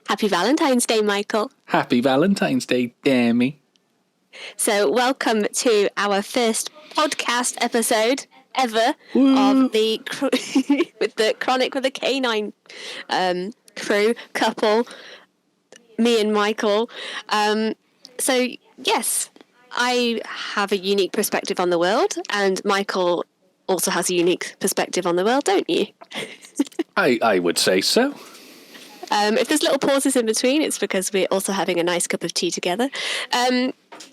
Happy Valentine's Day, Michael. Happy Valentine's Day, Demi. So welcome to our first podcast episode ever Woo. of the with the Chronic with a Canine crew couple, me and Michael. So yes, I have a unique perspective on the world, and Michael also has a unique perspective on the world, don't you? I would say so. If there's little pauses in between, it's because we're also having a nice cup of tea together.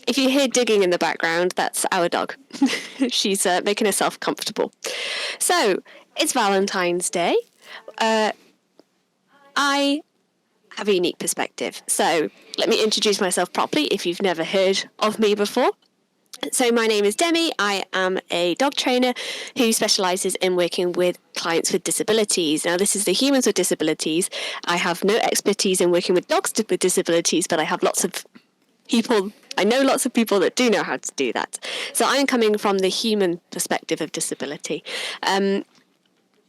If you hear digging in the background, that's our dog. She's making herself comfortable. So, it's Valentine's Day. I have a unique perspective. So, let me introduce myself properly if you've never heard of me before. So my name is Demi. I am a dog trainer who specialises in working with clients with disabilities. Now, this is the humans with disabilities. I have no expertise in working with dogs with disabilities, but I have lots of people. I know lots of people that do know how to do that. So I'm coming from the human perspective of disability.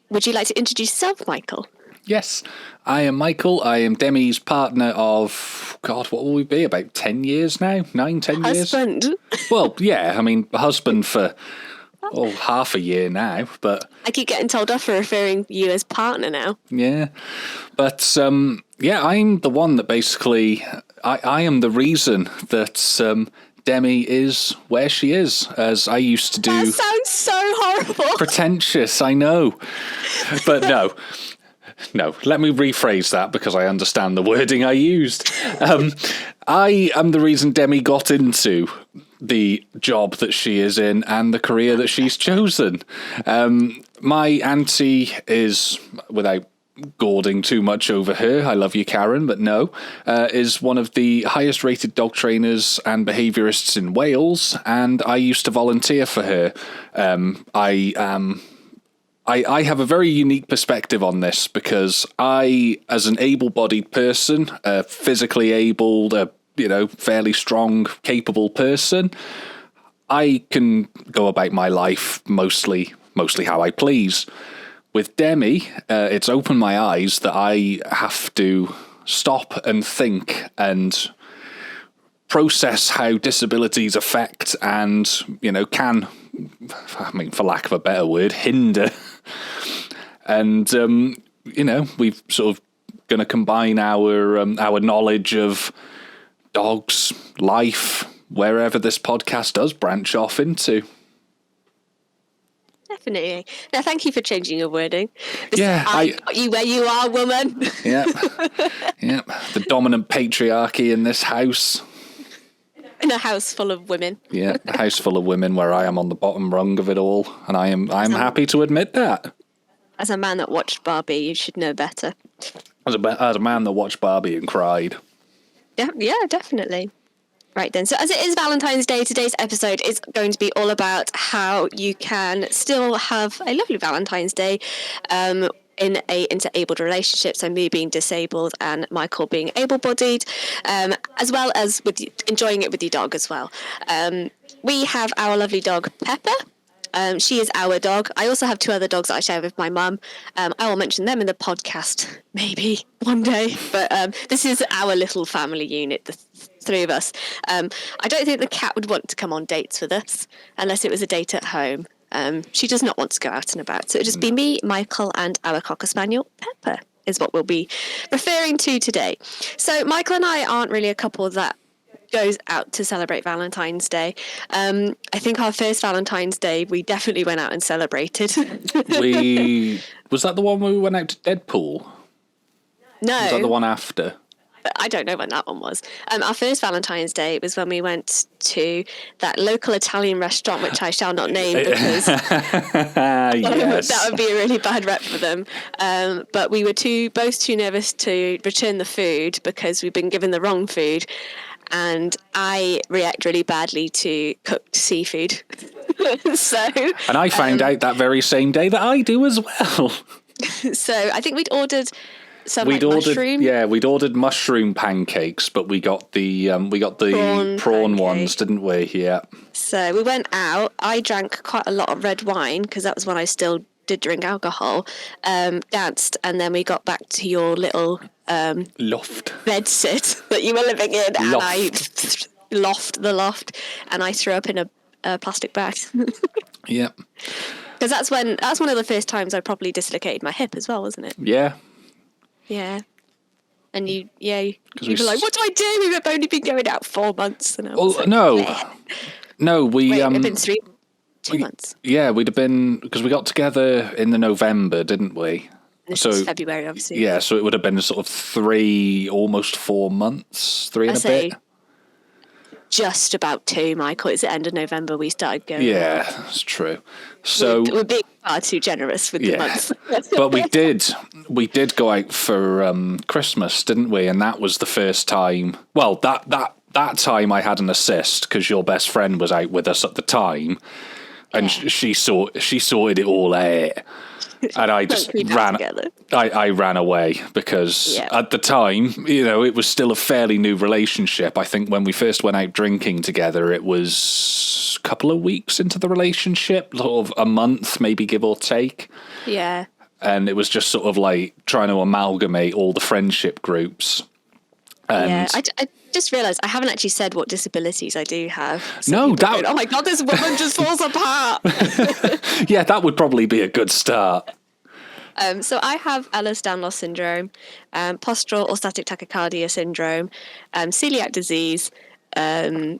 Would you like to introduce yourself, Michael? Yes, I am Michael. I am Demi's partner of, God, what will we be? About 10 years now? 10 years? Husband. Well, yeah, I mean, husband for half a year now, but... I keep getting told off for referring you as partner now. Yeah, but, yeah, I'm the one that basically... I am the reason that... Demi is where she is, as I used to do. That sounds so horrible. Pretentious, I know. But no, let me rephrase that because I understand the wording I used. I am the reason Demi got into the job that she is in and the career that she's chosen. My auntie is, without gauding too much over her, I love you, Karen, but no, is one of the highest rated dog trainers and behaviourists in Wales, and I used to volunteer for her. I have a very unique perspective on this because I, as an able-bodied person, physically abled, fairly strong, capable person, I can go about my life mostly how I please. With Demi, it's opened my eyes that I have to stop and think and process how disabilities affect and, can, for lack of a better word, hinder. And, we've sort of going to combine our knowledge of dogs, life, wherever this podcast does branch off into. Definitely. Now, thank you for changing your wording. Yeah, I got you where you are, woman. Yeah. The dominant patriarchy in this house. In a house full of women. Yeah, a house full of women where I am on the bottom rung of it all, and I'm happy to admit that. As a man that watched Barbie, you should know better. As a man that watched Barbie and cried. Yeah, definitely. Right then, so as it is Valentine's Day, today's episode is going to be all about how you can still have a lovely Valentine's Day in a interabled relationship, so me being disabled and Michael being able-bodied, as well as with enjoying it with your dog as well. We have our lovely dog, Pepper. She is our dog. I also have two other dogs that I share with my mum. I will mention them in the podcast maybe one day, but this is our little family unit, the three of us. I don't think the cat would want to come on dates with us unless it was a date at home. She does not want to go out and about, so it'll just be me, Michael, and our Cocker Spaniel, Pepper, is what we'll be referring to today. So Michael and I aren't really a couple that goes out to celebrate Valentine's Day. I think our first Valentine's Day, we definitely went out and celebrated. Was that the one where we went out to Deadpool? No. Was that the one after? I don't know when that one was. Our first Valentine's Day was when we went to that local Italian restaurant, which I shall not name because Yes. that would be a really bad rep for them. But we were both too nervous to return the food because we'd been given the wrong food. And I react really badly to cooked seafood. And I found out that very same day that I do as well. So I think we'd ordered mushroom. Yeah, we'd ordered mushroom pancakes, but we got the prawn ones, didn't we? Yeah. So we went out. I drank quite a lot of red wine because that was when I still did drink alcohol. Danced, and then we got back to your little loft. bed sit that you were living in, and Loft. the loft, and I threw up in a plastic bag. Yep. Because that's one of the first times I probably dislocated my hip as well, wasn't it? Yeah. Yeah. And you were we like, what do I do? We've only been going out 4 months. And I was like, no. Bleh. No, we... Wait, it's been 2 months. Yeah, we'd have been... Because we got together in the November, didn't we? This is February, obviously. Yeah, so it would have been sort of almost 4 months, 3 and a bit. Just about 2, Michael. It's the end of November we started going. Yeah, that's true. So we're being far too generous with the months. But we did go out for Christmas, didn't we? And that was the first time. Well, that time I had an assist because your best friend was out with us at the time, and she sorted it all out. And I just I ran away because at the time, it was still a fairly new relationship. I think when we first went out drinking together, it was a couple of weeks into the relationship, sort of a month, maybe give or take. Yeah. And it was just sort of like trying to amalgamate all the friendship groups. And I just realised I haven't actually said what disabilities I do have. So oh my God, this woman just falls apart. Yeah, that would probably be a good start. So I have Ehlers-Danlos syndrome, postural or static tachycardia syndrome, celiac disease, and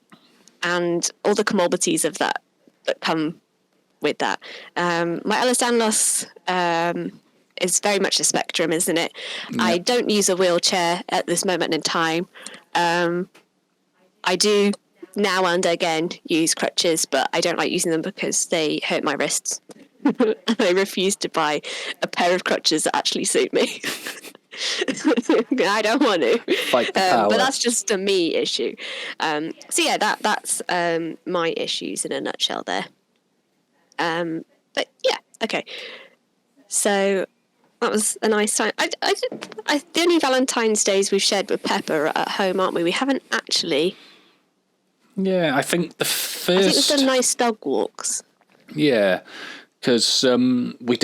all the comorbidities of that come with that. My Ehlers-Danlos is very much a spectrum, isn't it? Yep. I don't use a wheelchair at this moment in time. I do now and again use crutches, but I don't like using them because they hurt my wrists. And I refuse to buy a pair of crutches that actually suit me. I don't want to. Fight the power. But that's just a me issue. So yeah, that's my issues in a nutshell there. But yeah, okay. So that was a nice time. The only Valentine's days we've shared with Pepper are at home, aren't we? We haven't actually. Yeah, I think the first. I think we've done nice dog walks. Yeah. Because we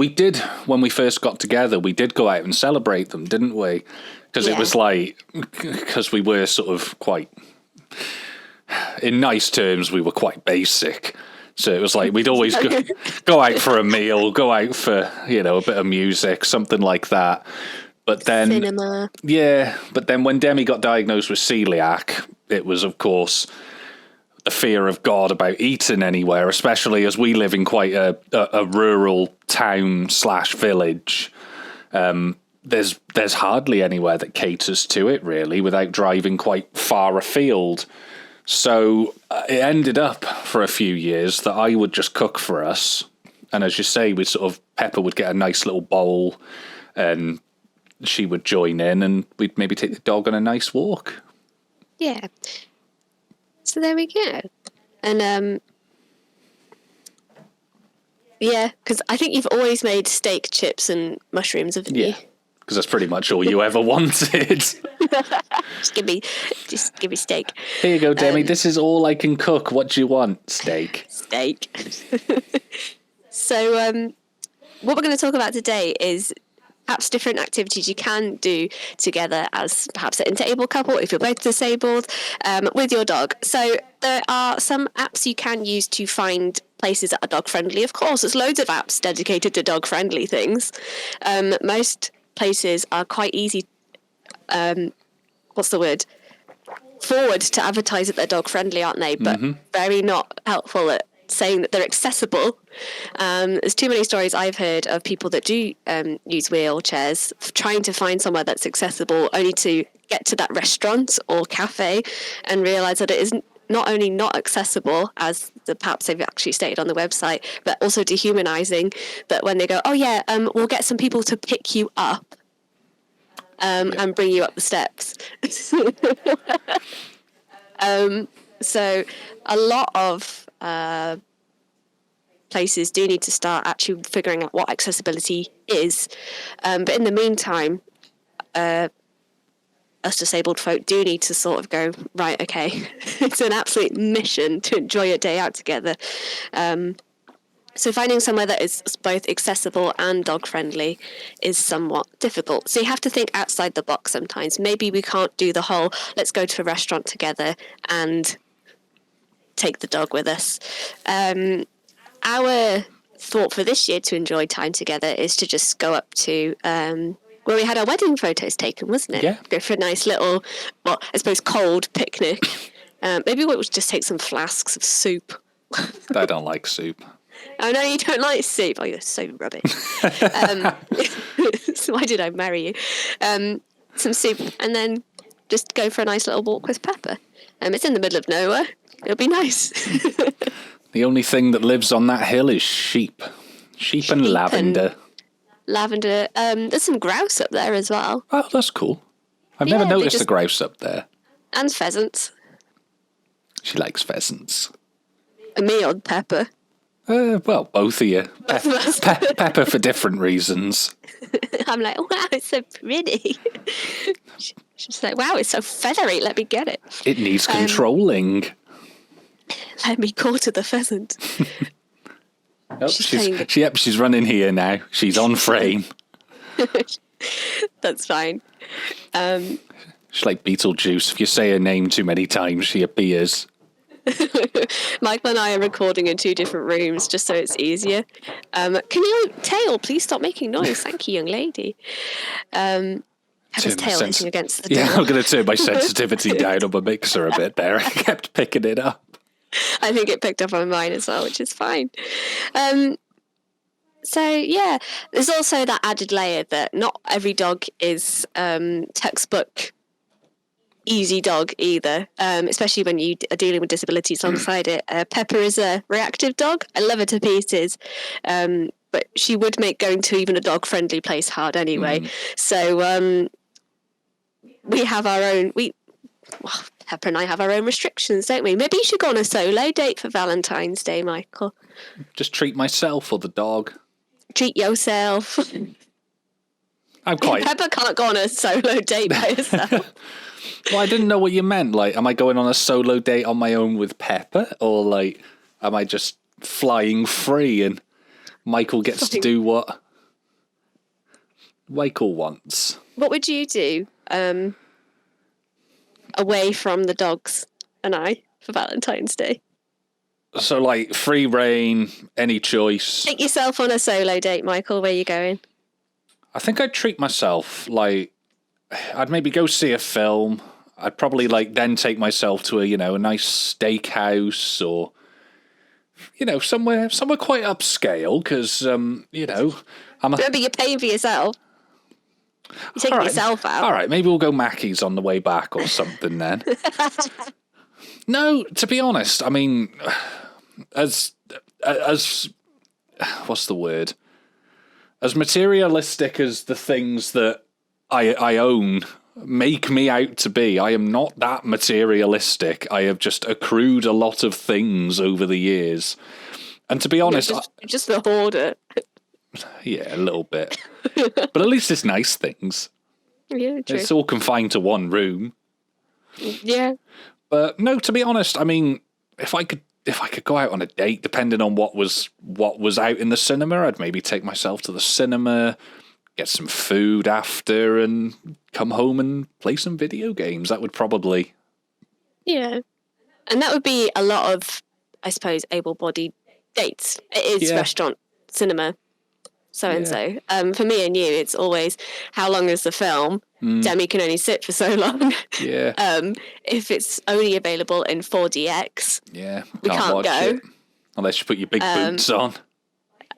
did when we first got together, we did go out and celebrate them, didn't we? Because it was like, because we were sort of quite, in nice terms, we were quite basic. So it was like we'd always go out for a meal, go out for, a bit of music, something like that. But then cinema. Yeah, but then when Demi got diagnosed with celiac, it was, of course, the fear of God about eating anywhere, especially as we live in quite a rural town / village. There's hardly anywhere that caters to it, really, without driving quite far afield. So it ended up for a few years that I would just cook for us. And as you say, Pepper would get a nice little bowl and she would join in and we'd maybe take the dog on a nice walk. Yeah. So there we go. And because I think you've always made steak, chips and mushrooms, haven't you? Because that's pretty much all you ever wanted. Just give me steak. Here you go, Demi. This is all I can cook. What do you want? Steak. So what we're going to talk about today is perhaps different activities you can do together as perhaps an interabled couple, if you're both disabled, with your dog. So there are some apps you can use to find places that are dog friendly. Of course, there's loads of apps dedicated to dog friendly things. Most places are quite easy, forward to advertise that they're dog friendly, aren't they? But very not helpful at saying that they're accessible. There's too many stories I've heard of people that do use wheelchairs trying to find somewhere that's accessible, only to get to that restaurant or cafe and realise that it is not only not accessible, as perhaps they've actually stated on the website, but also dehumanising, that when they go, we'll get some people to pick you up and bring you up the steps. So a lot of places do need to start actually figuring out what accessibility is. But in the meantime, us disabled folk do need to sort of go, right, okay, it's an absolute mission to enjoy a day out together. So finding somewhere that is both accessible and dog friendly is somewhat difficult. So you have to think outside the box sometimes. Maybe we can't do the whole let's go to a restaurant together and take the dog with us. Our thought for this year to enjoy time together is to just go up to where we had our wedding photos taken, wasn't it? Yeah. Go for a nice little, well, I suppose cold picnic. Maybe we'll just take some flasks of soup. I don't like soup. Oh, no, you don't like soup. Oh, you're so rubbish. So why did I marry you? Some soup, and then just go for a nice little walk with Pepper. It's in the middle of nowhere. It'll be nice. The only thing that lives on that hill is sheep. Sheep and lavender. Lavender. There's some grouse up there as well. Oh, that's cool. I've never noticed a grouse up there. And pheasants. She likes pheasants. And me on Pepper. Well, both of you. Pepper for different reasons. I'm like, wow, it's so pretty. She's like, wow, it's so feathery. Let me get it. It needs controlling. Let me quarter the pheasant. Oh, she's running here now. She's on frame. That's fine. She's like Beetlejuice. If you say her name too many times, she appears. Michael and I are recording in 2 different rooms just so it's easier. Can you, Tail, please stop making noise? Thank you, young lady. Pepper's tail hitting against the door. Yeah, I'm going to turn my sensitivity down on my mixer a bit there. I kept picking it up. I think it picked up on mine as well, which is fine. So, yeah, there's also that added layer that not every dog is textbook easy dog either, especially when you are dealing with disabilities alongside it. Pepper is a reactive dog. I love her to pieces, but she would make going to even a dog-friendly place hard anyway. So we have our own... Pepper and I have our own restrictions, don't we? Maybe you should go on a solo date for Valentine's Day, Michael. Just treat myself or the dog. Treat yourself. Pepper can't go on a solo date by herself. Well, I didn't know what you meant. Like, am I going on a solo date on my own with Pepper? Or, like, am I just flying free and Michael gets to do what Michael wants? What would you do away from the dogs and I for Valentine's Day? So, like, free reign, any choice. Take yourself on a solo date, Michael. Where are you going? I think I'd treat myself. Like, I'd maybe go see a film. I'd probably then take myself to a nice steakhouse or somewhere quite upscale because Remember, you're paying for yourself. You're taking yourself out. All right, maybe we'll go Mackey's on the way back or something then. No, to be honest, I mean, as what's the word? As materialistic as the things that I own make me out to be, I am not that materialistic. I have just accrued a lot of things over the years. And to be honest... Just a hoarder. Yeah, a little bit. But at least it's nice things. Yeah, true. It's all confined to one room. Yeah. But no, to be honest, I mean, if I could go out on a date, depending on what was out in the cinema, I'd maybe take myself to the cinema, get some food after, and come home and play some video games. That would probably... Yeah. And that would be a lot of, I suppose, able-bodied dates. It is restaurant, cinema, so-and-so. For me and you, it's always, how long is the film? Demi can only sit for so long. Yeah. If it's only available in 4DX, we can't watch go. It. Unless you put your big boots on.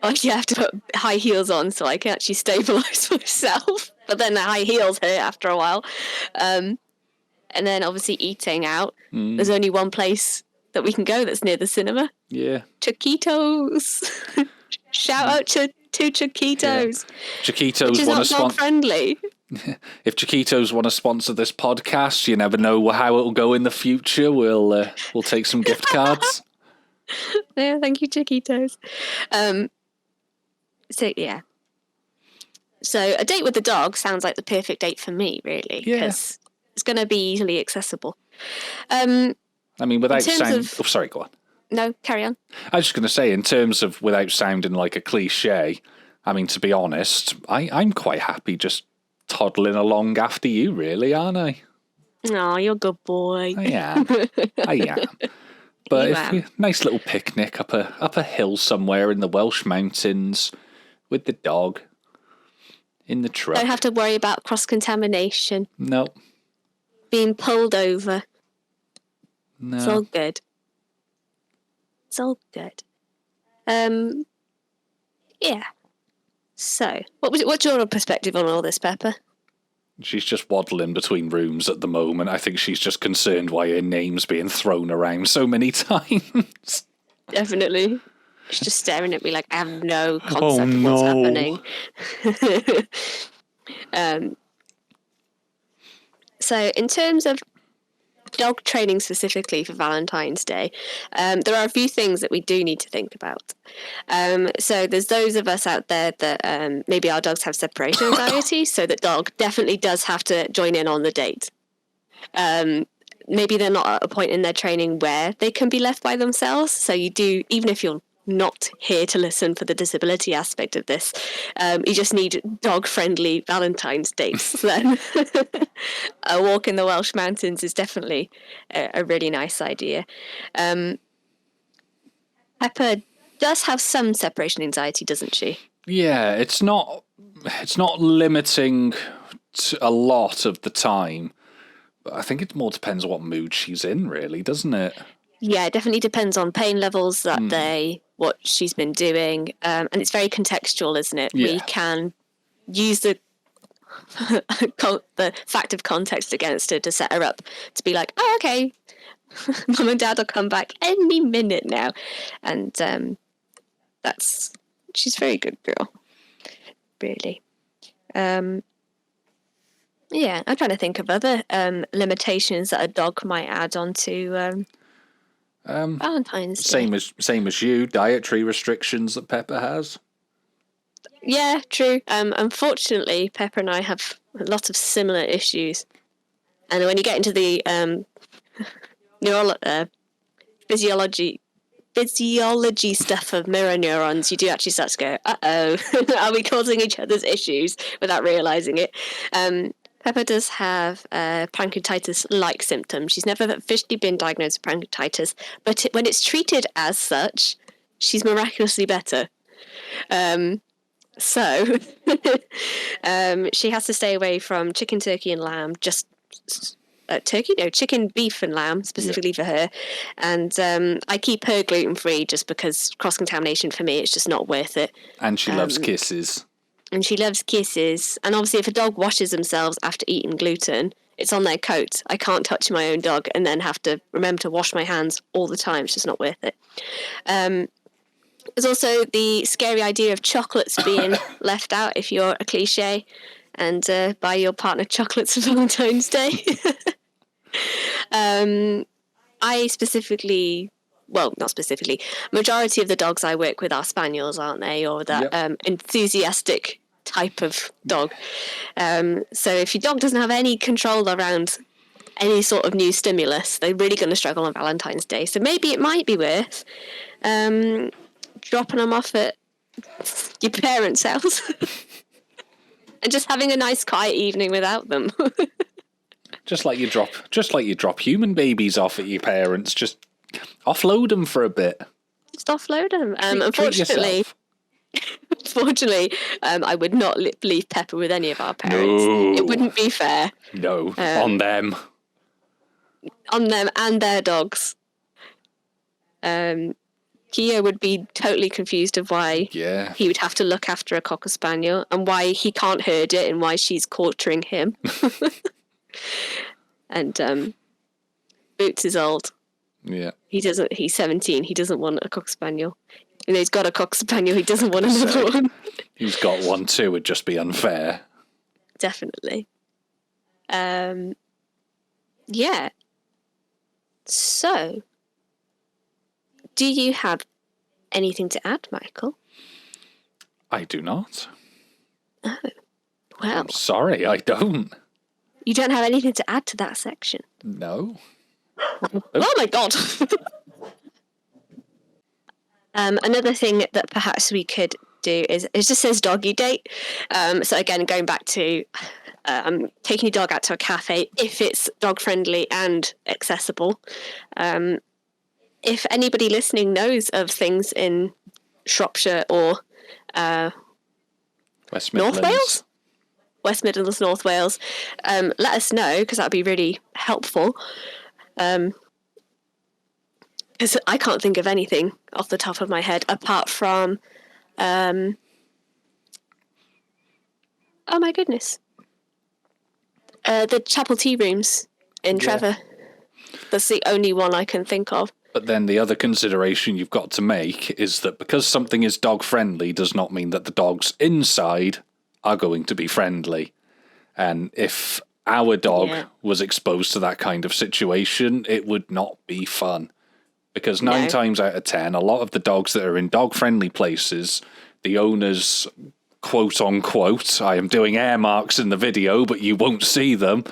Oh, you have to put high heels on so I can actually stabilise myself. But then the high heels hurt after a while. And then obviously eating out. There's only one place that we can go that's near the cinema. Yeah. Chiquitos. Shout out to Chiquitos. Yeah. Chiquitos want to sponsor. Friendly. If Chiquitos want to sponsor this podcast, you never know how it'll go in the future. We'll take some gift cards. Yeah, thank you, Chiquitos. So yeah. So a date with the dog sounds like the perfect date for me, really, because it's going to be easily accessible. I mean, without sound. Go on. No, carry on. I was just going to say, in terms of without sounding like a cliche, I mean, to be honest, I'm quite happy just toddling along after you, really, aren't I? Oh, you're a good boy. I am. I am. But You if am. nice little picnic up a hill somewhere in the Welsh mountains with the dog in the truck. Don't have to worry about cross-contamination, No. being pulled over. No. It's all good. It's all good. Yeah. So, what's your perspective on all this, Pepper? She's just waddling between rooms at the moment. I think she's just concerned why her name's being thrown around so many times. Definitely. She's just staring at me like I have no concept of what's happening. So, in terms of dog training specifically for Valentine's Day, there are a few things that we do need to think about. So there's those of us out there that maybe our dogs have separation anxiety, so that dog definitely does have to join in on the date. Maybe they're not at a point in their training where they can be left by themselves, so you do, even if you're not here to listen for the disability aspect of this, you just need dog-friendly Valentine's dates. Then a walk in the Welsh mountains is definitely a really nice idea. Pepper does have some separation anxiety, doesn't she? Yeah, it's not limiting a lot of the time, but I think it more depends what mood she's in, really, doesn't it? Yeah, it definitely depends on pain levels that day, what she's been doing, and it's very contextual, isn't it? Yeah. We can use the the fact of context against her to set her up to be like, oh, okay, Mum and Dad will come back any minute now, and she's a very good girl, really. Yeah, I'm trying to think of other limitations that a dog might add on to Valentine's Day. Same as you, dietary restrictions that Pepper has. Yeah, true. Unfortunately, Pepper and I have a lot of similar issues, and when you get into the physiology stuff of mirror neurons, you do actually start to go, uh-oh, are we causing each other's issues without realising it? Pepper does have pancreatitis-like symptoms. She's never officially been diagnosed with pancreatitis, but when it's treated as such, she's miraculously better. So she has to stay away from chicken, turkey, and lamb. Chicken, beef, and lamb specifically for her. And I keep her gluten free just because cross contamination for me, it's just not worth it. And she loves kisses. And she loves kisses. And obviously, if a dog washes themselves after eating gluten, it's on their coat. I can't touch my own dog and then have to remember to wash my hands all the time. It's just not worth it. There's also the scary idea of chocolates being left out if you're a cliche and buy your partner chocolates for Valentine's Day. I specifically, well, not specifically, majority of the dogs I work with are spaniels, aren't they? Or that enthusiastic type of dog. So if your dog doesn't have any control around any sort of new stimulus, they're really going to struggle on Valentine's Day. So maybe it might be worth dropping them off at your parents' house and just having a nice quiet evening without them. Just like you drop human babies off at your parents, just offload them for a bit. Just offload them. Unfortunately, I would not leave Pepper with any of our parents. No. It wouldn't be fair. No, on them. On them and their dogs. Kia would be totally confused of why he would have to look after a Cocker Spaniel and why he can't herd it and why she's torturing him. And Boots is old. Yeah. He's 17. He doesn't want a Cocker Spaniel. And he's got a Cocker Spaniel. He doesn't want another one. He's got one too. Would just be unfair. Definitely. Yeah. So, do you have anything to add, Michael? I do not. Oh, well. I'm sorry, I don't. You don't have anything to add to that section? No. Oh my God. Another thing that perhaps we could do is it just says doggy date. So again, going back to taking your dog out to a cafe if it's dog friendly and accessible. If anybody listening knows of things in Shropshire or West North Midlands. Wales, West Midlands, North Wales, let us know, because that'd be really helpful. Because I can't think of anything off the top of my head apart from, oh my goodness, the chapel tea rooms in Trevor. That's the only one I can think of. But then the other consideration you've got to make is that because something is dog friendly does not mean that the dogs inside are going to be friendly. And if our dog was exposed to that kind of situation, it would not be fun. Because 9 times out of 10, a lot of the dogs that are in dog-friendly places, the owners, quote unquote, I am doing air marks in the video, but you won't see them.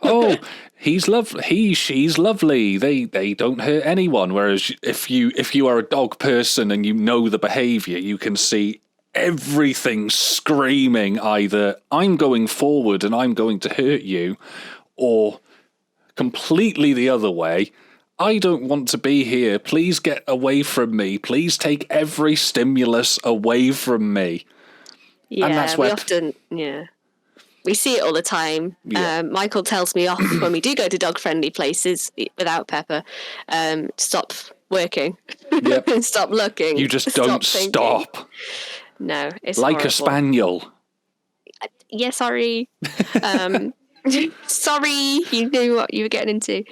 Oh, he's lovely. She's lovely. They don't hurt anyone. Whereas if you are a dog person and you know the behaviour, you can see everything screaming either I'm going forward and I'm going to hurt you, or completely the other way. I don't want to be here. Please get away from me. Please take every stimulus away from me. Yeah, and that's where we see it all the time. Yeah. Michael tells me off when we do go to dog-friendly places without Pepper. Stop working. Yep. Stop looking. You just don't stop. No, it's like horrible. a spaniel. Yeah, sorry. Sorry, you knew what you were getting into.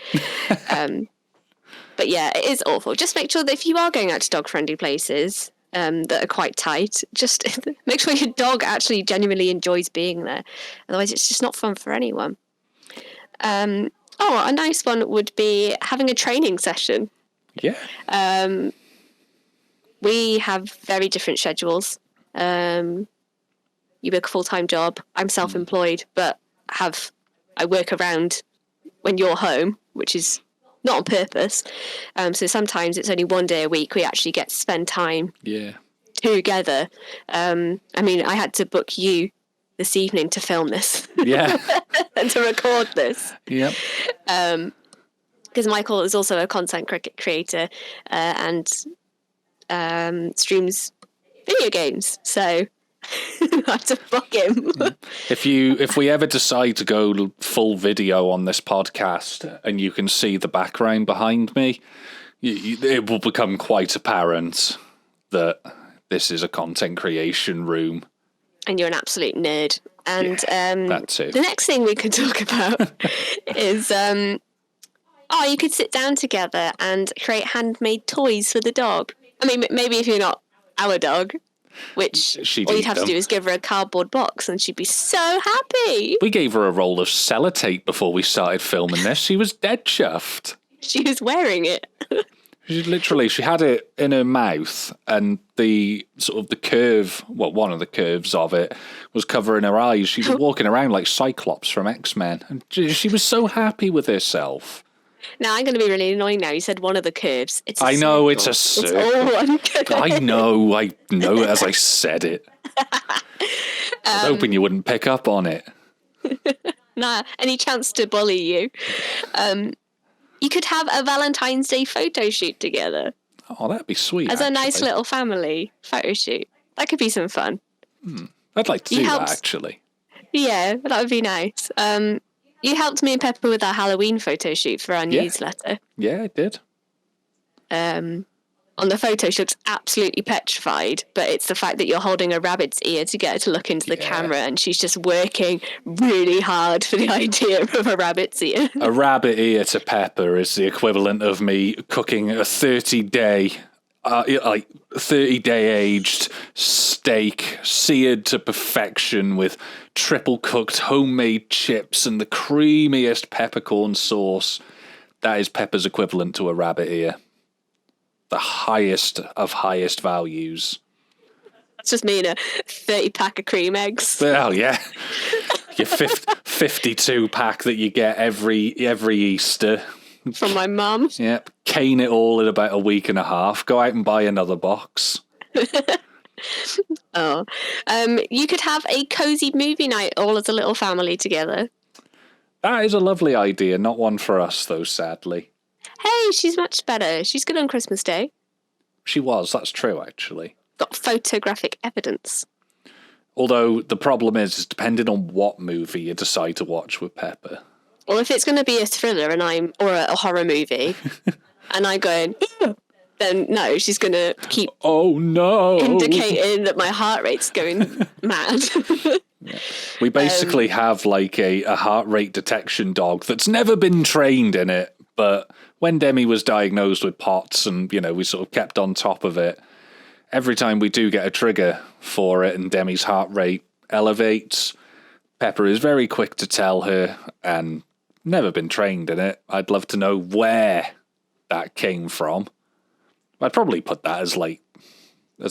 But yeah, it is awful. Just make sure that if you are going out to dog-friendly places that are quite tight, just make sure your dog actually genuinely enjoys being there. Otherwise, it's just not fun for anyone. A nice one would be having a training session. Yeah. We have very different schedules. You work a full-time job. I'm self-employed, but I work around when you're home, which is not on purpose. So sometimes it's only one day a week we actually get to spend time together. I mean, I had to book you this evening to film this. Yeah. And to record this. Yep. Because Michael is also a content creator and streams video games. So I have to book him. If we ever decide to go full video on this podcast and you can see the background behind me, it will become quite apparent that this is a content creation room. And you're an absolute nerd. And that too. The next thing we could talk about is you could sit down together and create handmade toys for the dog. I mean, maybe if you're not our dog, which all you'd have to do is give her a cardboard box and she'd be so happy. We gave her a roll of sellotape before we started filming this. She was dead chuffed. She was wearing it. She had it in her mouth, and the curve, one of the curves of it was covering her eyes. She was walking around like Cyclops from X-Men, and she was so happy with herself. Now, I'm going to be really annoying now. You said one of the curves. It's a circle. It's a circle. It's all one curve. I know as I said it. I was hoping you wouldn't pick up on it. Nah, any chance to bully you. You could have a Valentine's Day photo shoot together. Oh, that'd be sweet. As a nice little family photo shoot. That could be some fun. I'd like to do that, actually. Yeah, that would be nice. You helped me and Pepper with our Halloween photo shoot for our newsletter. Yeah, I did. On the photo, she looks absolutely petrified, but it's the fact that you're holding a rabbit's ear to get her to look into the camera, and she's just working really hard for the idea of a rabbit's ear. A rabbit ear to Pepper is the equivalent of me cooking a 30-day aged steak, seared to perfection with triple cooked homemade chips and the creamiest peppercorn sauce. That is Pepper's equivalent to a rabbit ear. The highest of highest values. That's just me in a 30-pack of cream eggs. Well, yeah. Your 52-pack that you get every Easter from my mum. Yep. Cane it all in about a week and a half. Go out and buy another box. Oh, you could have a cozy movie night all as a little family together. That is a lovely idea. Not one for us, though, sadly. Hey, she's much better. She's good on Christmas Day. She was. That's true, actually. Got photographic evidence. Although the problem is depending on what movie you decide to watch with Pepper. Well, if it's going to be a thriller or a horror movie, and I go, then no, she's going to keep indicating that my heart rate's going mad. We basically have like a heart rate detection dog that's never been trained in it, but when Demi was diagnosed with POTS and, we sort of kept on top of it, every time we do get a trigger for it and Demi's heart rate elevates, Pepper is very quick to tell her, and never been trained in it. I'd love to know where that came from. I'd probably put that as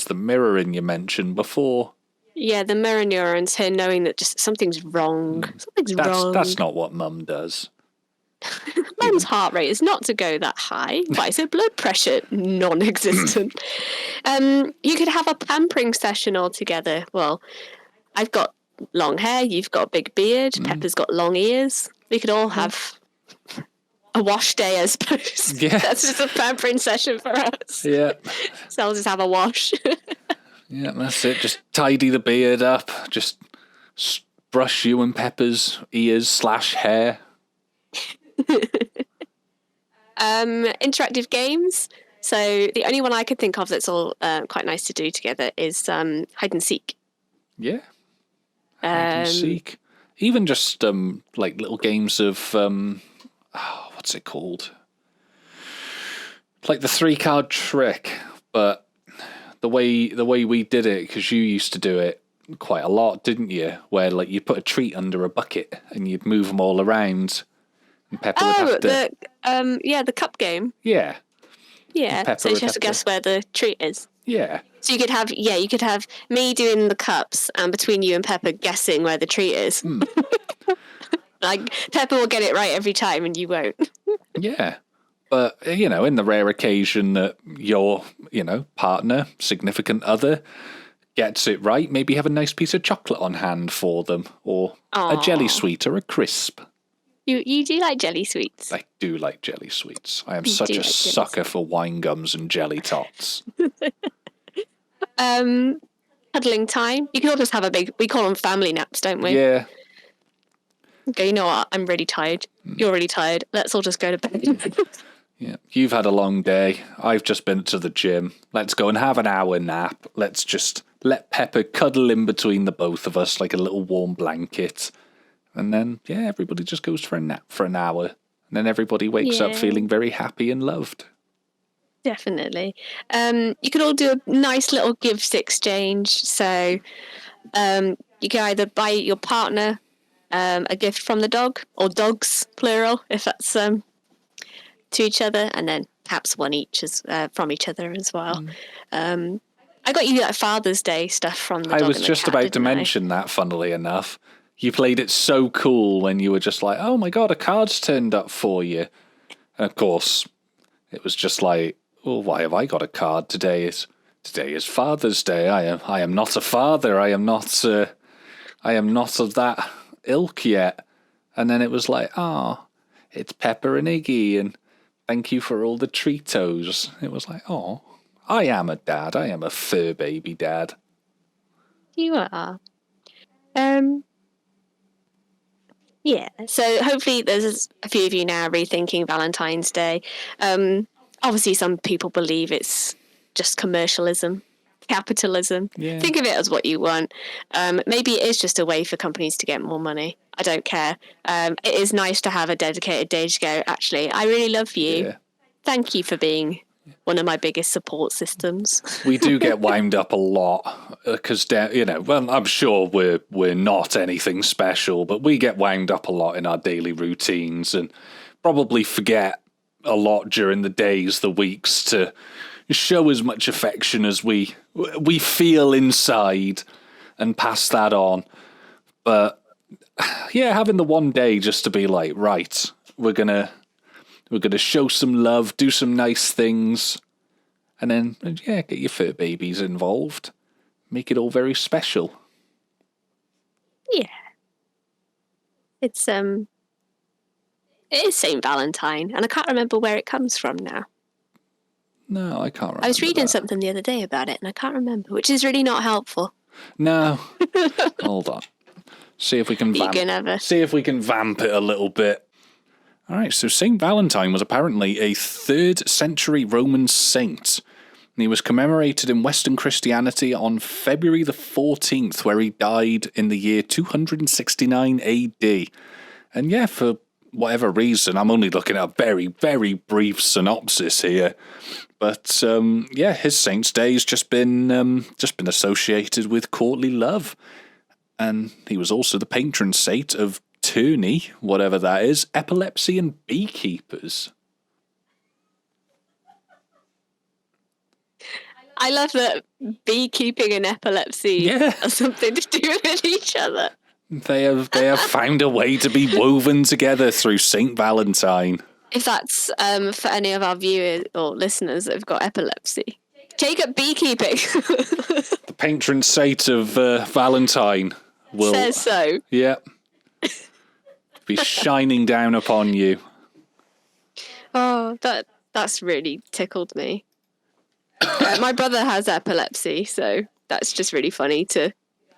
the mirroring you mentioned before. Yeah, the mirror neurons, her knowing that just something's wrong. Something's wrong. That's not what Mum does. Mum's heart rate is not to go that high. Why is her blood pressure non-existent? You could have a pampering session all together. Well, I've got long hair, you've got a big beard, Pepper's got long ears. We could all have a wash day, I suppose. Yeah. That's just a pampering session for us. Yeah. So I'll just have a wash. Yeah, that's it. Just tidy the beard up. Just brush you and Pepper's ears/hair. Interactive games. So the only one I could think of that's all quite nice to do together is hide and seek. Yeah. Hide and seek. Even just like little games of what's it called? Like the 3-card trick, but the way we did it, because you used to do it quite a lot, didn't you? Where like you put a treat under a bucket and you'd move them all around, and Pepper would have to. The cup game. Yeah. Yeah. So you have to guess where the treat is. Yeah. So you could have me doing the cups, and between you and Pepper guessing where the treat is. Like Pepper will get it right every time, and you won't. Yeah. But, in the rare occasion that your, partner, significant other, gets it right, maybe have a nice piece of chocolate on hand for them, or a jelly sweet or a crisp. You do like jelly sweets. I do like jelly sweets. I am such a sucker for wine gums and jelly tots. Cuddling time. You can all just have we call them family naps, don't we? Yeah. Okay, you know what? I'm really tired. You're really tired. Let's all just go to bed. Yeah, you've had a long day. I've just been to the gym. Let's go and have an hour nap. Let's just let Pepper cuddle in between the both of us like a little warm blanket. And then, everybody just goes for a nap for an hour. And then everybody wakes up feeling very happy and loved. Definitely. You could all do a nice little gifts exchange. So you can either buy your partner a gift from the dog, or dogs, plural, if that's to each other, and then perhaps one each from each other as well. I got you like Father's Day stuff from the dog. I was just about to mention that, funnily enough. You played it so cool when you were just like, oh my God, a card's turned up for you. And of course, it was just like, well, why have I got a card? Today is Father's Day. I am not a father. I am not of that ilk yet. And then it was like, it's Pepper and Iggy, and thank you for all the Treatos. It was like, I am a dad. I am a fur baby dad. You are. Yeah, so hopefully there's a few of you now rethinking Valentine's Day. Obviously, some people believe it's just commercialism, capitalism. Yeah. Think of it as what you want. Maybe it is just a way for companies to get more money. I don't care. It is nice to have a dedicated day to go, actually, I really love you. Yeah. Thank you for being one of my biggest support systems. We do get wound up a lot because, I'm sure we're not anything special, but we get wound up a lot in our daily routines and probably forget a lot during the days, the weeks, to show as much affection as we feel inside and pass that on. But having the one day just to be like, right, we're gonna We're going to show some love, do some nice things, and then, yeah, get your fur babies involved. Make it all very special. Yeah. It is St. Valentine, and I can't remember where it comes from now. No, I can't remember. I was reading something the other day about it, and I can't remember, which is really not helpful. No. Hold on. See if we can vamp it a little bit. All right, so St. Valentine was apparently a 3rd century Roman saint. And he was commemorated in Western Christianity on February the 14th, where he died in the year 269 AD. And yeah, for whatever reason, I'm only looking at a very, very brief synopsis here. But yeah, his saint's day has just been associated with courtly love. And he was also the patron saint of tourney, whatever that is, epilepsy and beekeepers. I love that beekeeping and epilepsy have something to do with each other. They have found a way to be woven together through St. Valentine. If that's for any of our viewers or listeners that have got epilepsy, take up beekeeping. The patron saint of Valentine says so. Yeah. Be shining down upon you. Oh, that's really tickled me. My brother has epilepsy, so that's just really funny to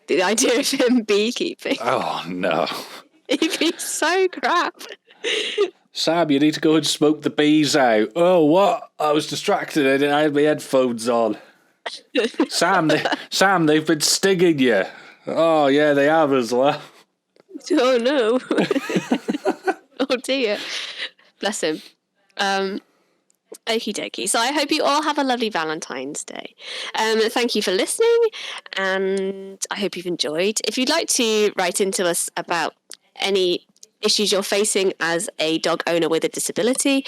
the idea of him beekeeping. Oh no. He'd be so crap. Sam, you need to go and smoke the bees out. Oh, what? I was distracted. I had my headphones on. Sam, they've been stinging you. Oh yeah, they have as well. Oh no. Oh dear. Bless him. Okie dokie. So I hope you all have a lovely Valentine's Day. Thank you for listening, and I hope you've enjoyed. If you'd like to write into us about any issues you're facing as a dog owner with a disability,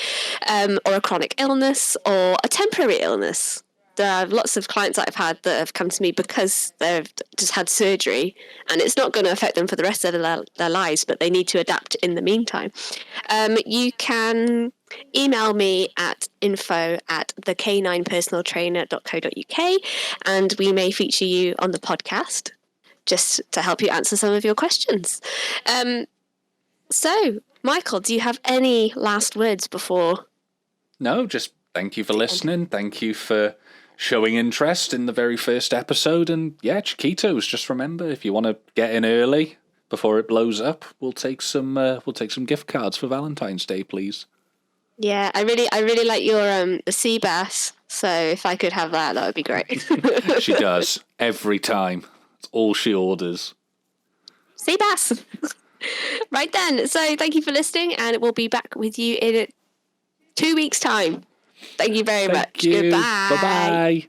or a chronic illness, or a temporary illness. There are lots of clients that I've had that have come to me because they've just had surgery and it's not going to affect them for the rest of their lives, but they need to adapt in the meantime. You can email me at info@thecaninepersonaltrainer.co.uk and we may feature you on the podcast just to help you answer some of your questions. So, Michael, do you have any last words before? No, just thank you for listening. Thank you for showing interest in the very first episode. And yeah, Chiquitos, just remember, if you want to get in early before it blows up, we'll take some gift cards for Valentine's Day, please. Yeah, I really like your the sea bass. So if I could have that would be great. She does every time. It's all she orders. Sea bass. Right then. So thank you for listening, and we'll be back with you in 2 weeks' time. Thank you very much. You. Goodbye. Bye-bye.